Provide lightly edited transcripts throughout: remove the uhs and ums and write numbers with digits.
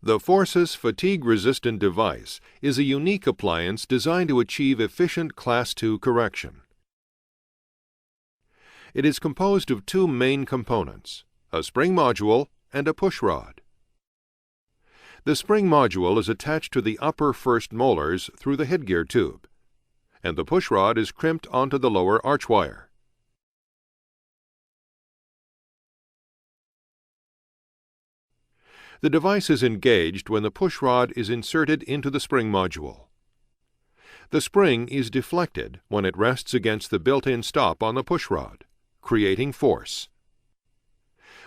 The Forsus fatigue-resistant device is a unique appliance designed to achieve efficient Class II correction. It is composed of two main components, a spring module and a push rod. The spring module is attached to the upper first molars through the headgear tube, and the push rod is crimped onto the lower arch wire. The device is engaged when the push rod is inserted into the spring module. The spring is deflected when it rests against the built-in stop on the push rod, creating force.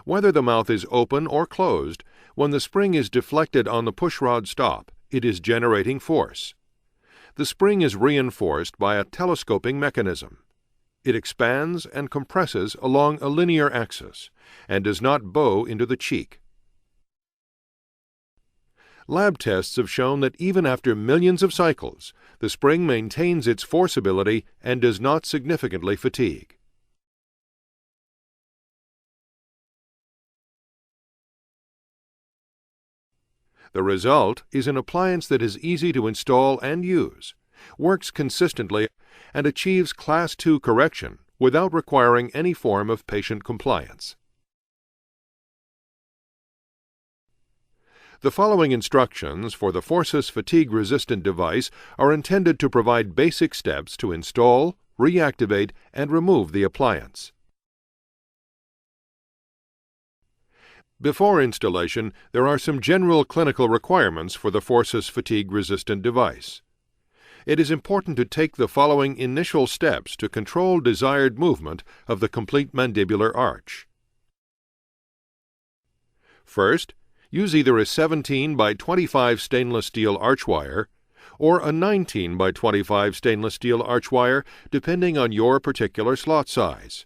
Whether the mouth is open or closed, when the spring is deflected on the push rod stop, it is generating force. The spring is reinforced by a telescoping mechanism. It expands and compresses along a linear axis and does not bow into the cheek. Lab tests have shown that even after millions of cycles, the spring maintains its forceability and does not significantly fatigue. The result is an appliance that is easy to install and use, works consistently, and achieves Class II correction without requiring any form of patient compliance. The following instructions for the Forsus fatigue-resistant device are intended to provide basic steps to install, reactivate, and remove the appliance. Before installation, there are some general clinical requirements for the Forsus fatigue-resistant device. It is important to take the following initial steps to control desired movement of the complete mandibular arch. First, use either a 17 by 25 stainless steel arch wire or a 19 by 25 stainless steel arch wire, depending on your particular slot size.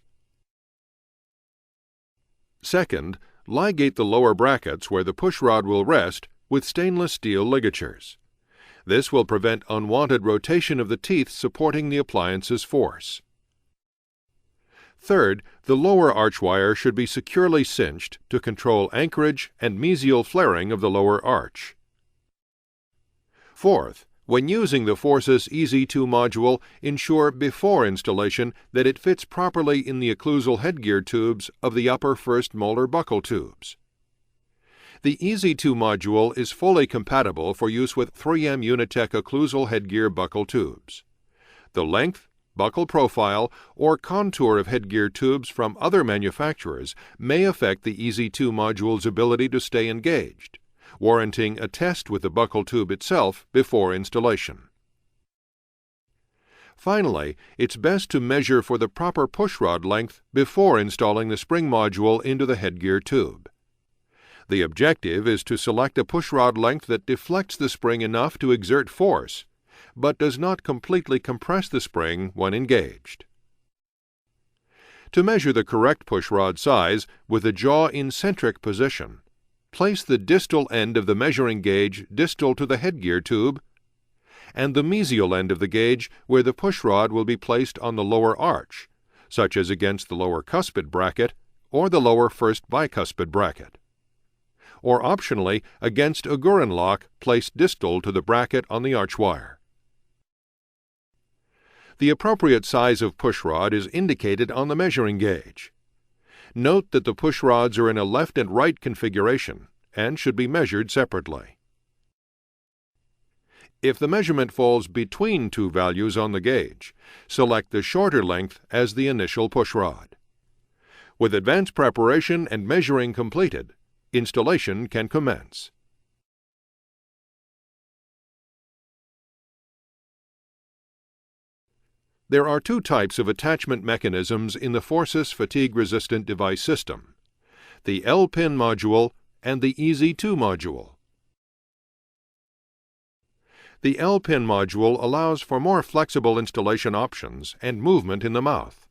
Second, ligate the lower brackets where the push rod will rest with stainless steel ligatures. This will prevent unwanted rotation of the teeth supporting the appliance's force. Third, the lower arch wire should be securely cinched to control anchorage and mesial flaring of the lower arch. Fourth, when using the Forsus EZ2 module, ensure before installation that it fits properly in the occlusal headgear tubes of the upper first molar buccal tubes. The EZ2 module is fully compatible for use with 3M Unitech occlusal headgear buccal tubes. The length, buccal profile, or contour of headgear tubes from other manufacturers may affect the EZ2 module's ability to stay engaged, warranting a test with the buccal tube itself before installation. Finally, it's best to measure for the proper push rod length before installing the spring module into the headgear tube. The objective is to select a push rod length that deflects the spring enough to exert force, but does not completely compress the spring when engaged. To measure the correct push rod size with the jaw in centric position, place the distal end of the measuring gauge distal to the headgear tube and the mesial end of the gauge where the push rod will be placed on the lower arch, such as against the lower cuspid bracket or the lower first bicuspid bracket, or optionally against a Gurin lock placed distal to the bracket on the arch wire. The appropriate size of push rod is indicated on the measuring gauge. Note that the push rods are in a left and right configuration and should be measured separately. If the measurement falls between two values on the gauge, select the shorter length as the initial push rod. With advanced preparation and measuring completed, installation can commence. There are two types of attachment mechanisms in the Forsus fatigue-resistant device system: the L-pin module and the EZ2 module. The L-pin module allows for more flexible installation options and movement in the mouth.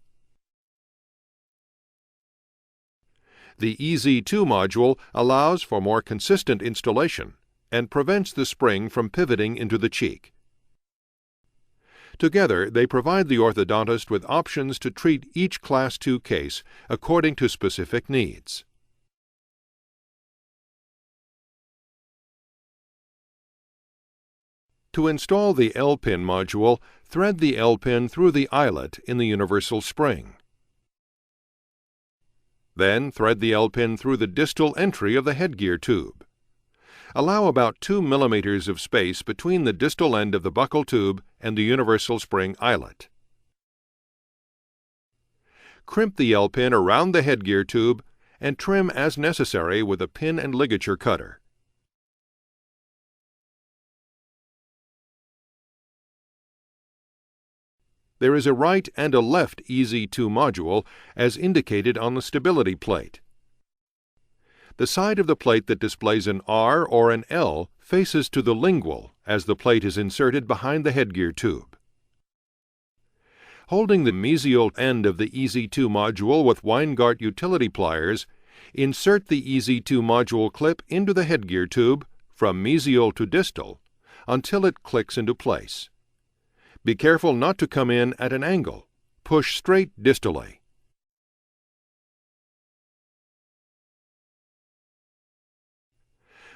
The EZ2 module allows for more consistent installation and prevents the spring from pivoting into the cheek. Together, they provide the orthodontist with options to treat each Class II case according to specific needs. To install the L-pin module, thread the L-pin through the eyelet in the universal spring. Then thread the L-pin through the distal entry of the headgear tube. Allow about 2 millimeters of space between the distal end of the buckle tube and the universal spring eyelet. Crimp the L-pin around the headgear tube and trim as necessary with a pin and ligature cutter. There is a right and a left EZ2 module as indicated on the stability plate. The side of the plate that displays an R or an L faces to the lingual as the plate is inserted behind the headgear tube. Holding the mesial end of the EZ2 module with Weingart utility pliers, insert the EZ2 module clip into the headgear tube from mesial to distal until it clicks into place. Be careful not to come in at an angle. Push straight distally.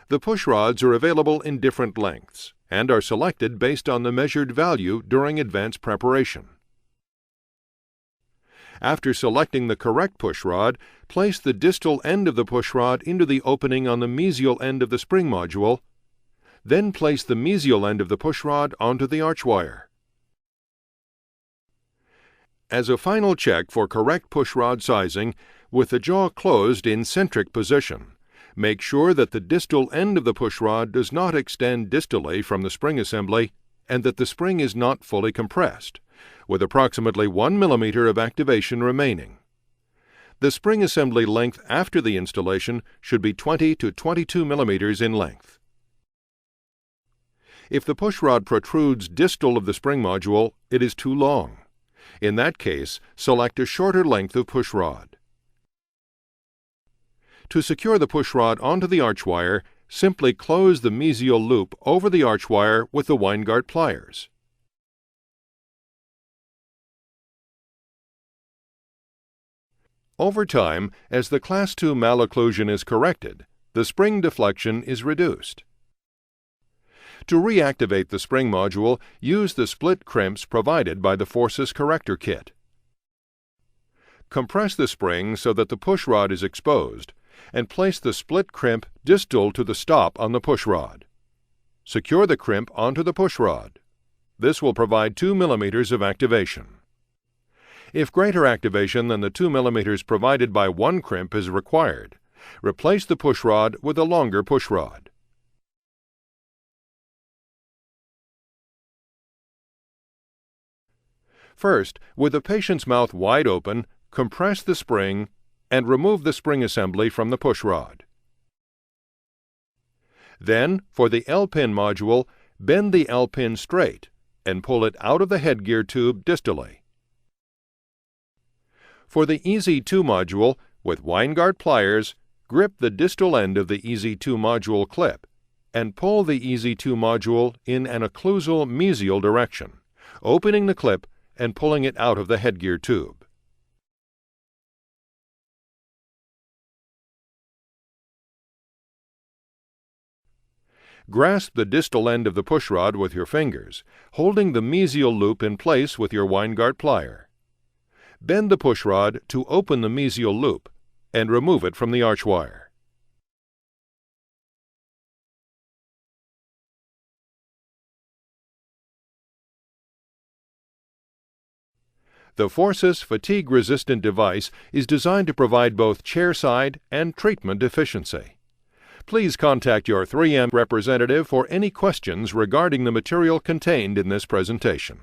The push rods are available in different lengths and are selected based on the measured value during advanced preparation. After selecting the correct push rod, place the distal end of the push rod into the opening on the mesial end of the spring module. Then place the mesial end of the push rod onto the arch wire. As a final check for correct push rod sizing, with the jaw closed in centric position, make sure that the distal end of the push rod does not extend distally from the spring assembly and that the spring is not fully compressed, with approximately 1 millimeter of activation remaining. The spring assembly length after the installation should be 20 to 22 millimeters in length. If the push rod protrudes distal of the spring module, it is too long. In that case, select a shorter length of push rod. To secure the push rod onto the arch wire, simply close the mesial loop over the arch wire with the Weingart pliers. Over time, as the Class II malocclusion is corrected, the spring deflection is reduced. To reactivate the spring module, use the split crimps provided by the Forsus corrector kit. Compress the spring so that the push rod is exposed, and place the split crimp distal to the stop on the push rod. Secure the crimp onto the push rod. This will provide 2 millimeters of activation. If greater activation than the 2 millimeters provided by one crimp is required, replace the push rod with a longer push rod. First, with the patient's mouth wide open, compress the spring and remove the spring assembly from the push rod. Then, for the L-pin module, bend the L-pin straight and pull it out of the headgear tube distally. For the EZ2 module, with Weingart pliers, grip the distal end of the EZ2 module clip and pull the EZ2 module in an occlusal mesial direction, opening the clip and pulling it out of the headgear tube. Grasp the distal end of the push rod with your fingers, holding the mesial loop in place with your Weingart plier. Bend the push rod to open the mesial loop and remove it from the arch wire. The Forsus fatigue-resistant device is designed to provide both chairside and treatment efficiency. Please contact your 3M representative for any questions regarding the material contained in this presentation.